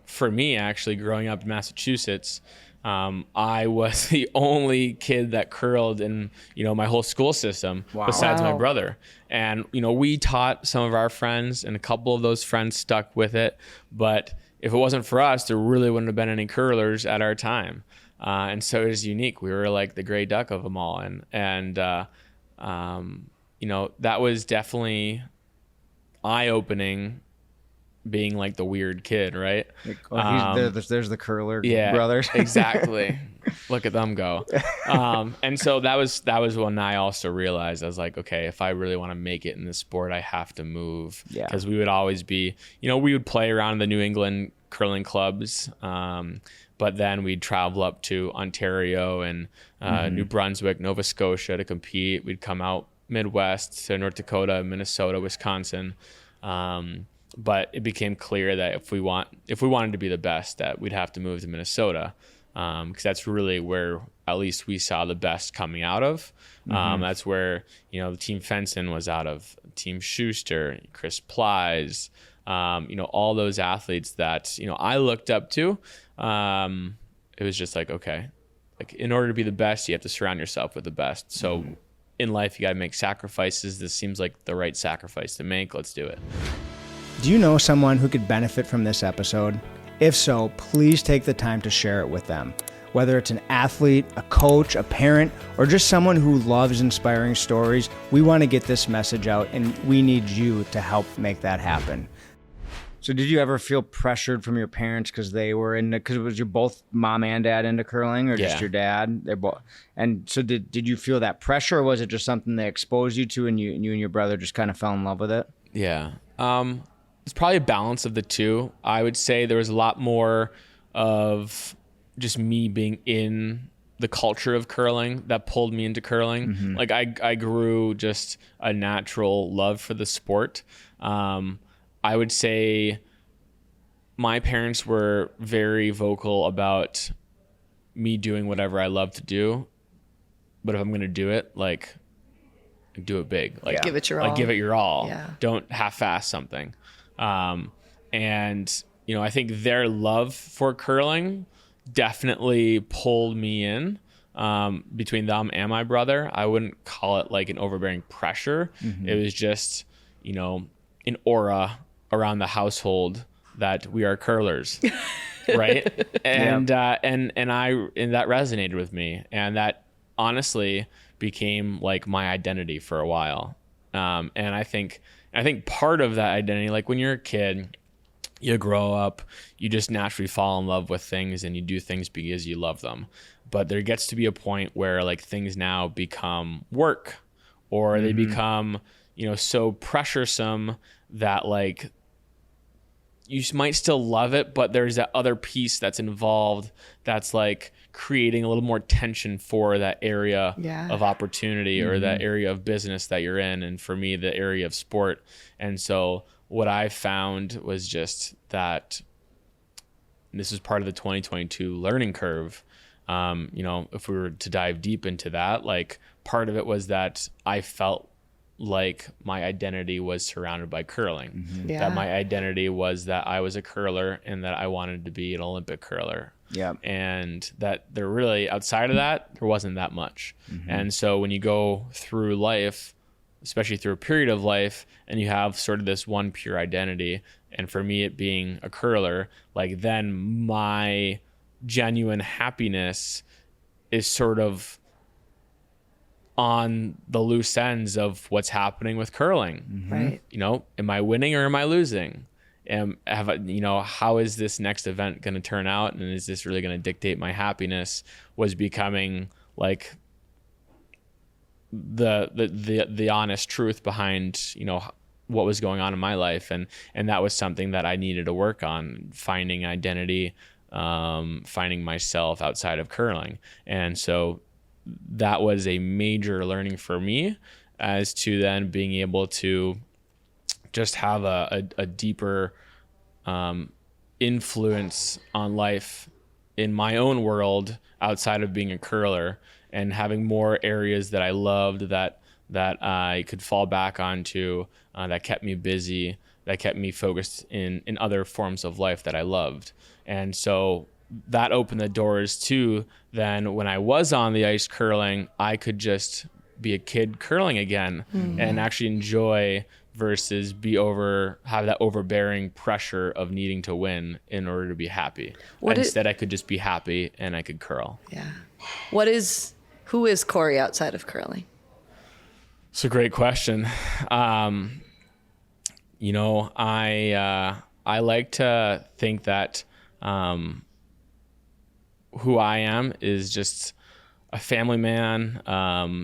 for me, actually, growing up in Massachusetts, I was the only kid that curled in my whole school system besides my brother. And we taught some of our friends, and a couple of those friends stuck with it. But if it wasn't for us, there really wouldn't have been any curlers at our time. And so it was unique. We were like the gray duck of them all. And that was definitely eye-opening, being like the weird kid, right? There's the curler Yeah, brothers. Exactly. Look at them go. And so that was when I also realized, I was like, okay, if I really want to make it in this sport, I have to move. Yeah. Because we would always be, we would play around the New England curling clubs. But then we'd travel up to Ontario and New Brunswick, Nova Scotia to compete. We'd come out Midwest to North Dakota, Minnesota, Wisconsin. But it became clear that if we wanted to be the best, that we'd have to move to Minnesota, because that's really where at least we saw the best coming out of. That's where the Team Fenson was out of, Team Schuster, Chris Plies, all those athletes that I looked up to. It was just like, okay, like in order to be the best, you have to surround yourself with the best. So in life, you got to make sacrifices. This seems like the right sacrifice to make. Let's do it. Do you know someone who could benefit from this episode? If so, please take the time to share it with them. Whether it's an athlete, a coach, a parent, or just someone who loves inspiring stories, we want to get this message out, and we need you to help make that happen. So did you ever feel pressured from your parents because they were because it was your both mom and dad into curling, or just your dad? They're both. And so did you feel that pressure, or was it just something they exposed you to, and you and your brother just kind of fell in love with it? Yeah. It's probably a balance of the two. I would say there was a lot more of just me being in the culture of curling that pulled me into curling. Like I grew just a natural love for the sport. I would say my parents were very vocal about me doing whatever I love to do. But if I'm going to do it, like, do it big. Like, give it your all. Like, give it your all. Yeah. Don't half-ass something. And I think their love for curling definitely pulled me in. Between them and my brother, I wouldn't call it like an overbearing pressure. It was just, an aura around the household that we are curlers, right? And that resonated with me, and that honestly became like my identity for a while. And I think part of that identity, like when you're a kid, you grow up, you just naturally fall in love with things and you do things because you love them. But there gets to be a point where like things now become work, or they become, so pressuresome that like you might still love it, but there's that other piece that's involved that's like creating a little more tension for that area of opportunity or that area of business that you're in. And for me, the area of sport. And so what I found was just that this is part of the 2022 learning curve. If we were to dive deep into that, like part of it was that I felt like my identity was surrounded by curling. That my identity was that I was a curler and that I wanted to be an Olympic curler. And that there really, outside of that, there wasn't that much. And so when you go through life, especially through a period of life, and you have sort of this one pure identity, and for me it being a curler, like then my genuine happiness is sort of on the loose ends of what's happening with curling. Right. Am I winning or am I losing? How is this next event going to turn out? And is this really going to dictate my happiness? Was becoming like the honest truth behind, what was going on in my life. And that was something that I needed to work on, finding identity, finding myself outside of curling. And so that was a major learning for me, as to then being able to just have a deeper influence on life in my own world outside of being a curler, and having more areas that I loved that I could fall back onto, that kept me busy, that kept me focused in other forms of life that I loved. And so that opened the doors to then, when I was on the ice curling, I could just be a kid curling again, and actually enjoy, versus have that overbearing pressure of needing to win in order to be happy. Instead, I could just be happy and I could curl. Yeah. Who is Korey outside of curling? It's a great question. I like to think that who I am is just a family man,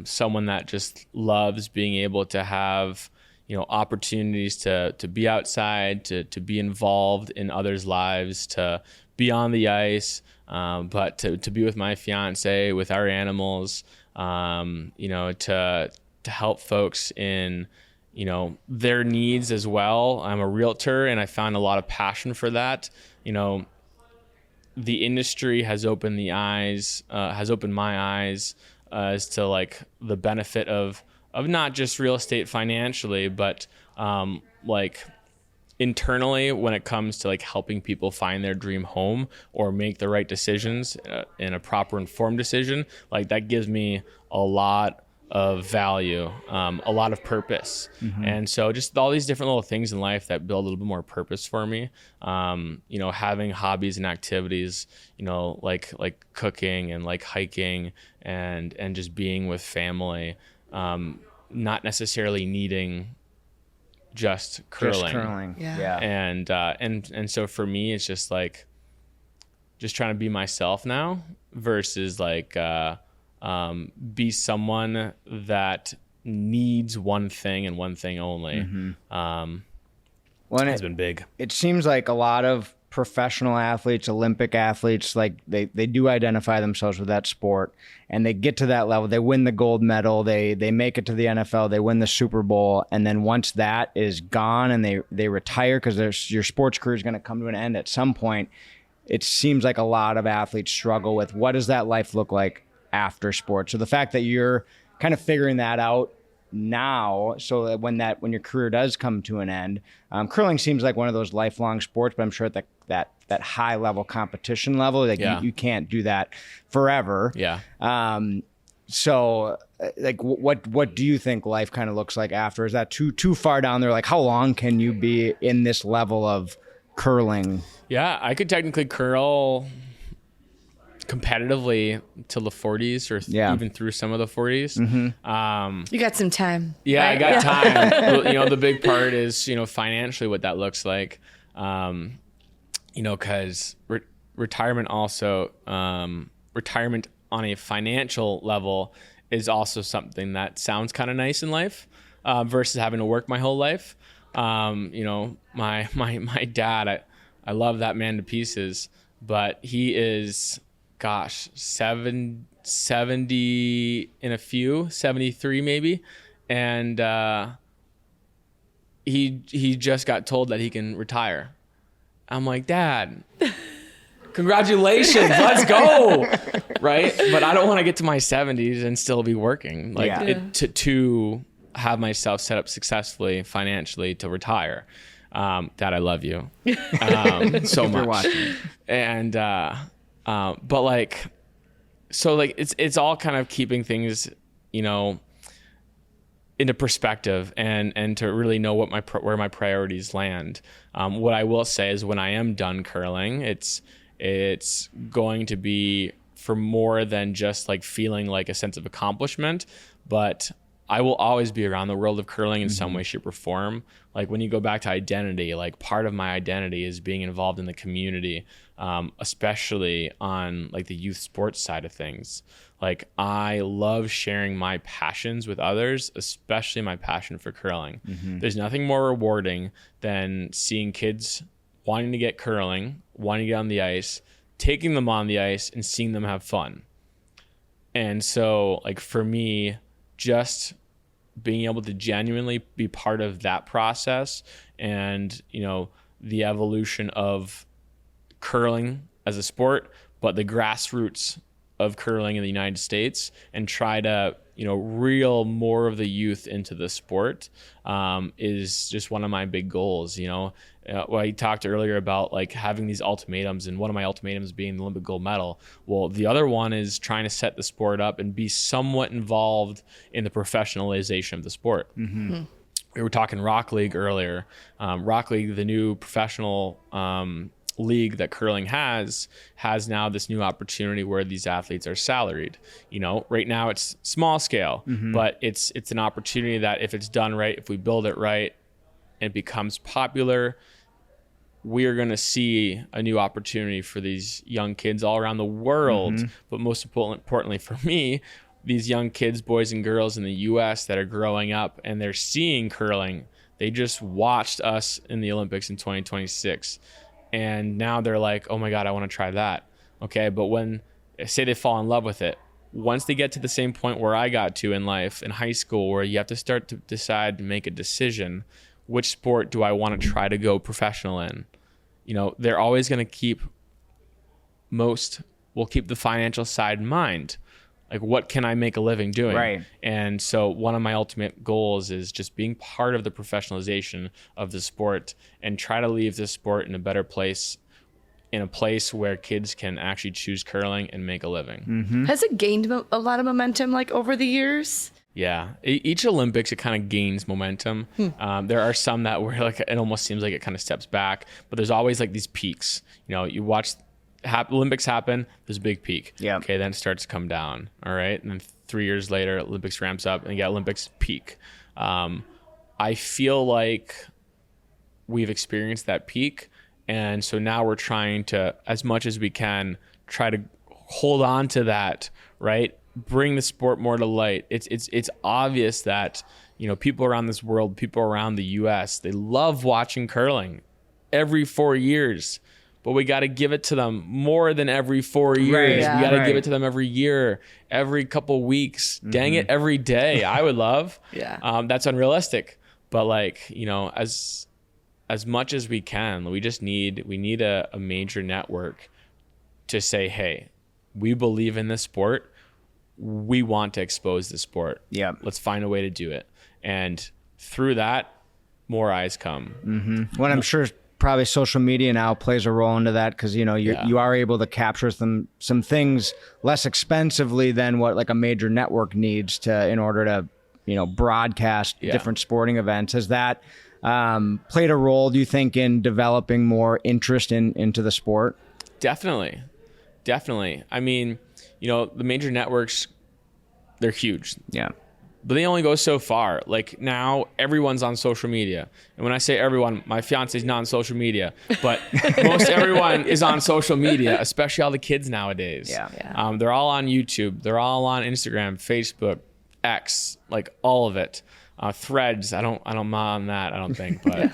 someone that just loves being able to have, opportunities to be outside, to be involved in others' lives, to be on the ice, but to be with my fiance, with our animals, to help folks in, their needs as well. I'm a realtor, and I found a lot of passion for that. The industry has opened my eyes as to like the benefit of not just real estate financially, but like internally, when it comes to like helping people find their dream home or make the right decisions in a proper informed decision. Like, that gives me a lot of value, a lot of purpose. And so just all these different little things in life that build a little bit more purpose for me. Having hobbies and activities, like cooking and like hiking and just being with family, not necessarily needing just curling. Just curling. Yeah. And so for me, it's just like, just trying to be myself now, versus like, be someone that needs one thing and one thing only. Has been big. It seems like a lot of professional athletes, Olympic athletes, like they do identify themselves with that sport, and they get to that level, they win the gold medal, they make it to the NFL, they win the Super Bowl, and then once that is gone and they retire, because your sports career is going to come to an end at some point. It seems like a lot of athletes struggle with, what does that life look like after sports? So the fact that you're kind of figuring that out now, so that when your career does come to an end, curling seems like one of those lifelong sports, but I'm sure at that high level competition level, like you can't do that forever. Yeah. So like, what do you think life kind of looks like after? Is that too far down there? Like, how long can you be in this level of curling? Yeah, I could technically curl competitively till the 40s, or even through some of the 40s. You got some time. Yeah, right? I got time. Well, the big part is, financially what that looks like. Because retirement also, retirement on a financial level is also something that sounds kind of nice in life, versus having to work my whole life. My dad, I love that man to pieces, but he is, 70 in a few, 73 maybe. And he just got told that he can retire. I'm like, Dad, congratulations, let's go. Right? But I don't want to get to my 70s and still be working. To have myself set up successfully financially to retire. Dad, I love you so much. Watching. And but like, so like it's all kind of keeping things, into perspective and to really know where my priorities land. What I will say is, when I am done curling, it's going to be for more than just like feeling like a sense of accomplishment, but I will always be around the world of curling in some way, shape, or form. Like when you go back to identity, like part of my identity is being involved in the community, especially on like the youth sports side of things. Like I love sharing my passions with others, especially my passion for curling. There's nothing more rewarding than seeing kids wanting to get curling, wanting to get on the ice, taking them on the ice and seeing them have fun. And so like for me, just being able to genuinely be part of that process and, you know, the evolution of curling as a sport, but the grassroots of curling in the United States, and try to, you know, reel more of the youth into the sport is just one of my big goals. You know, I talked earlier about like having these ultimatums, and one of my ultimatums being the Olympic gold medal. Well, the other one is trying to set the sport up and be somewhat involved in the professionalization of the sport. We were talking Rock League earlier. Rock League, the new professional league that curling has now this new opportunity where these athletes are salaried. You know, right now it's small scale, but it's an opportunity that if it's done right, if we build it right, and it becomes popular, we are going to see a new opportunity for these young kids all around the world. But most importantly for me, these young kids, boys and girls in the US that are growing up and they're seeing curling. They just watched us in the Olympics in 2026. And now they're like, oh my God, I want to try that. Okay. But when say they fall in love with it, once they get to the same point where I got to in life, in high school, where you have to start to decide to make a decision, which sport do I want to try to go professional in? You know, they're always going to keep the financial side in mind. Like, what can I make a living doing? Right. And so one of my ultimate goals is just being part of the professionalization of the sport and try to leave this sport in a better place, in a place where kids can actually choose curling and make a living. Has it gained a lot of momentum like over the years? Yeah. Each Olympics, it kind of gains momentum. There are some that where like it almost seems like it kind of steps back, but there's always like these peaks. You know, you watch Olympics happen, there's a big peak. Yeah. Okay, then it starts to come down. All right. And then 3 years later, Olympics ramps up and you get Olympics peak. I feel like we've experienced that peak. And so now we're trying to, as much as we can, try to hold on to that, right? Bring the sport more to light. It's obvious that, you know, people around this world, people around the US, they love watching curling every 4 years. But we got to give it to them more than every 4 years. Right, yeah. We got to give it to them every year, every couple weeks. Dang it, every day. I would love. That's unrealistic. But like, you know, as much as we can, we need a major network to say, hey, we believe in this sport. We want to expose the sport. Yeah. Let's find a way to do it. And through that, more eyes come. When I'm sure probably social media now plays a role into that, because, you know, you are able to capture some things less expensively than what like a major network needs to in order to, you know, broadcast different sporting events. Has that played a role, do you think, in developing more interest into the sport? Definitely. I mean, you know, the major networks, they're huge. Yeah. But they only go so far. Like now everyone's on social media. And when I say everyone, my fiance's not on social media, but most everyone is on social media, especially all the kids nowadays. Yeah. They're all on YouTube. They're all on Instagram, Facebook, X, like all of it. Threads. I don't on that, I don't think, but,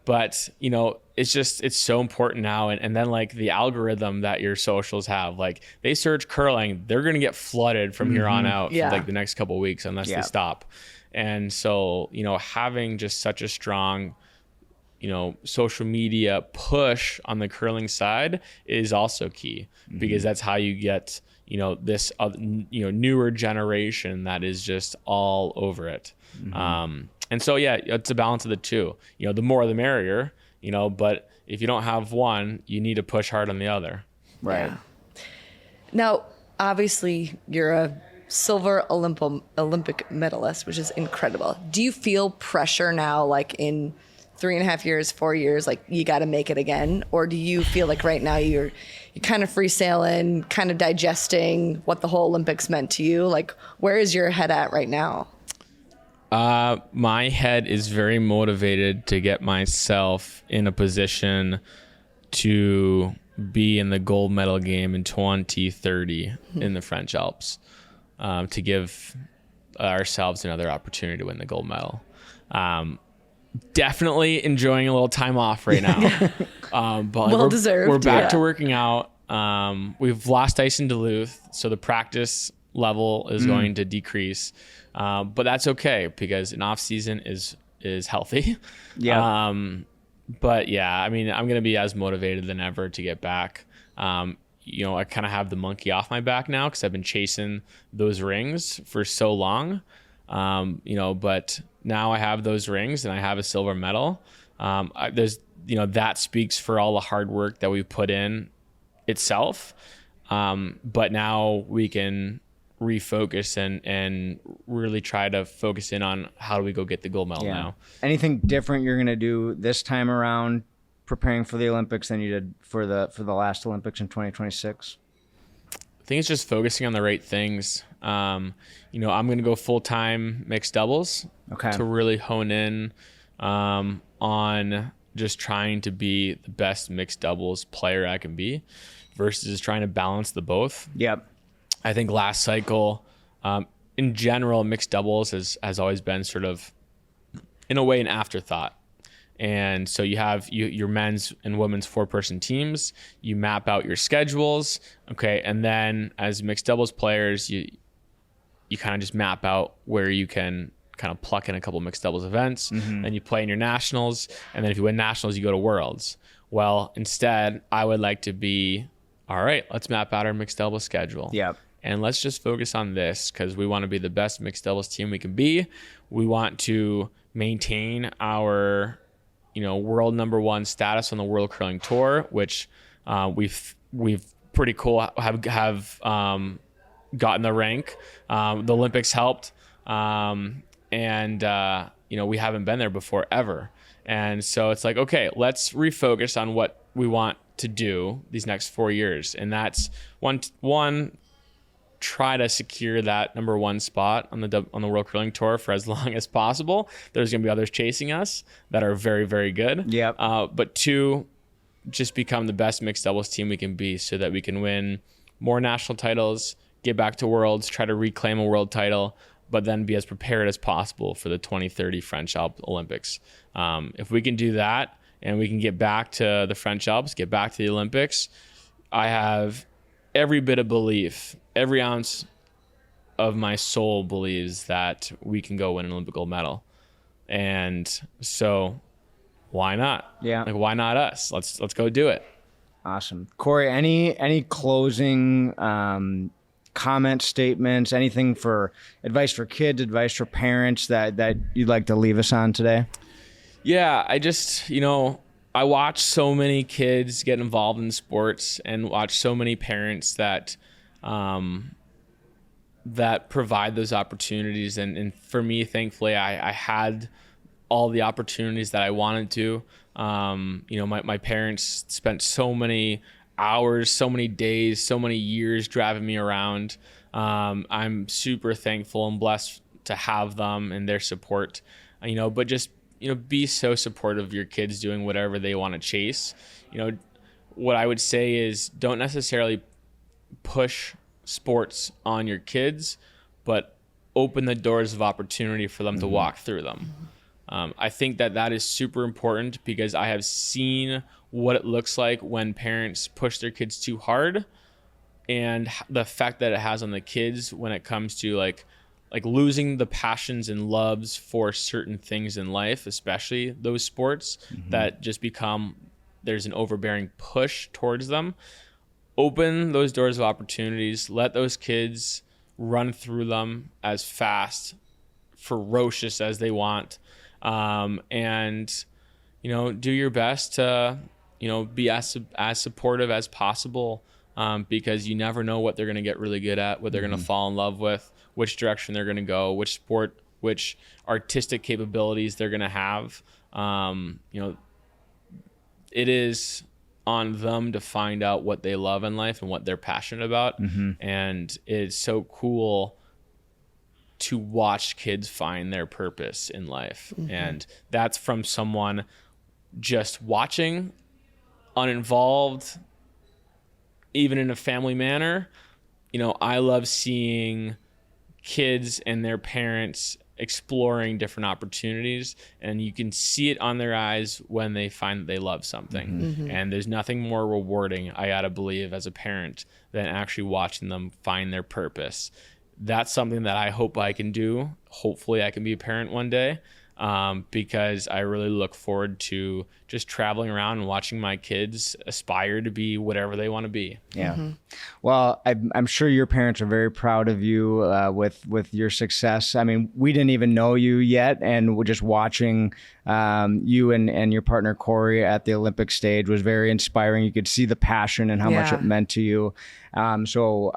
but you know, it's so important now. And then like the algorithm that your socials have, like they search curling, they're going to get flooded from here on out for like the next couple of weeks, unless they stop. And so, you know, having just such a strong, you know, social media push on the curling side is also key, because that's how you get, you know, this, you know, newer generation that is just all over it. And so, yeah, it's a balance of the two. You know, the more the merrier, you know, but if you don't have one, you need to push hard on the other. Right. Yeah. Now, obviously, you're a silver Olympic medalist, which is incredible. Do you feel pressure now, like in 3.5 years, 4 years, like you got to make it again? Or do you feel like right now you're kind of free sailing, kind of digesting what the whole Olympics meant to you? Like, where is your head at right now? My head is very motivated to get myself in a position to be in the gold medal game in 2030 in the French Alps, to give ourselves another opportunity to win the gold medal. Definitely enjoying a little time off right now. But well deserved. We're back to working out. We've lost ice in Duluth, so the practice level is going to decrease. But that's okay because an off season is healthy. Yeah. But yeah, I mean, I'm going to be as motivated than ever to get back. I kind of have the monkey off my back now because I've been chasing those rings for so long. But now I have those rings and I have a silver medal. That speaks for all the hard work that we put in itself. But now we can refocus and really try to focus in on how do we go get the gold medal now. Anything different you're going to do this time around preparing for the Olympics than you did for the last Olympics in 2026? I think it's just focusing on the right things. I'm going to go full-time mixed doubles to really hone in on just trying to be the best mixed doubles player I can be versus trying to balance the both. Yep. I think last cycle, in general, mixed doubles has always been sort of, in a way, an afterthought. And so you have your men's and women's 4-person teams. You map out your schedules, and then as mixed doubles players, you kind of just map out where you can kind of pluck in a couple mixed doubles events, and you play in your nationals, and then if you win nationals, you go to worlds. Well, instead, I would like to be, all right, let's map out our mixed doubles schedule. Yep. And let's just focus on this because we want to be the best mixed doubles team we can be. We want to maintain our, world number 1 status on the World Curling Tour, which we've pretty cool have gotten the rank. The Olympics helped, and we haven't been there before ever. And so it's like, okay, let's refocus on what we want to do these next 4 years, and that's one. Try to secure that number 1 spot on the World Curling Tour for as long as possible. There's going to be others chasing us that are very, very good. Yep. But 2, just become the best mixed doubles team we can be so that we can win more national titles, get back to worlds, try to reclaim a world title, but then be as prepared as possible for the 2030 French Alps Olympics. If we can do that and we can get back to the French Alps, get back to the Olympics, I have every bit of belief, every ounce of my soul believes that we can go win an Olympic gold medal. And so why not? Yeah. Like, why not us? Let's go do it. Awesome. Korey, any closing comments, statements, anything for advice for kids, advice for parents that you'd like to leave us on today? Yeah, I just, I watch so many kids get involved in sports and watch so many parents that provide those opportunities. And for me, thankfully, I had all the opportunities that I wanted to. My parents spent so many hours, so many days, so many years driving me around. I'm super thankful and blessed to have them and their support, but just, be so supportive of your kids doing whatever they want to chase. What I would say is don't necessarily push sports on your kids, but open the doors of opportunity for them to walk through them. I think that is super important because I have seen what it looks like when parents push their kids too hard and the effect that it has on the kids when it comes to like losing the passions and loves for certain things in life, especially those sports that just there's an overbearing push towards them. Open those doors of opportunities. Let those kids run through them as fast, ferocious as they want. And, do your best to, be as supportive as possible, because you never know what they're going to get really good at, what they're going to fall in love with, which direction they're going to go, which sport, which artistic capabilities they're going to have. it is on them to find out what they love in life and what they're passionate about. And it's so cool to watch kids find their purpose in life. And that's from someone just watching, uninvolved, even in a family manner. I love seeing kids and their parents exploring different opportunities, and you can see it on their eyes when they find that they love something. And there's nothing more rewarding, I gotta believe, as a parent than actually watching them find their purpose. That's something that I hope I can do. Hopefully I can be a parent one day, because I really look forward to just traveling around and watching my kids aspire to be whatever they want to be. Yeah. Well, I'm sure your parents are very proud of you with your success. I mean, we didn't even know you yet, and we're just watching you and your partner Korey at the Olympic stage was very inspiring. You could see the passion and how much it meant to you. So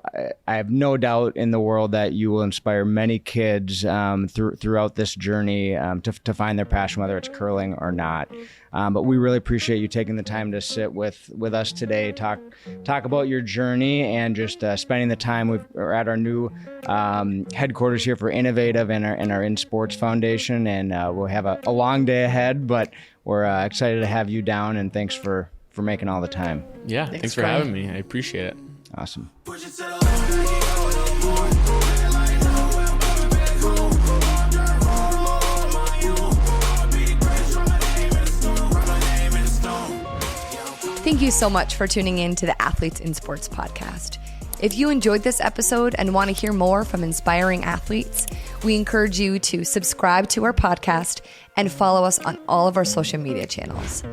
I have no doubt in the world that you will inspire many kids throughout this journey to find their passion, whether it's curling or not. But we really appreciate you taking the time to sit with us today, talk about your journey, and just spending the time. We're at our new headquarters here for Innovative and our In Sports Foundation, and we'll have a long day ahead, but we're excited to have you down, and thanks for making all the time. Yeah, thanks for having me. I appreciate it. Awesome. Thank you so much for tuning in to the Athletes in Sports podcast. If you enjoyed this episode and want to hear more from inspiring athletes, we encourage you to subscribe to our podcast and follow us on all of our social media channels.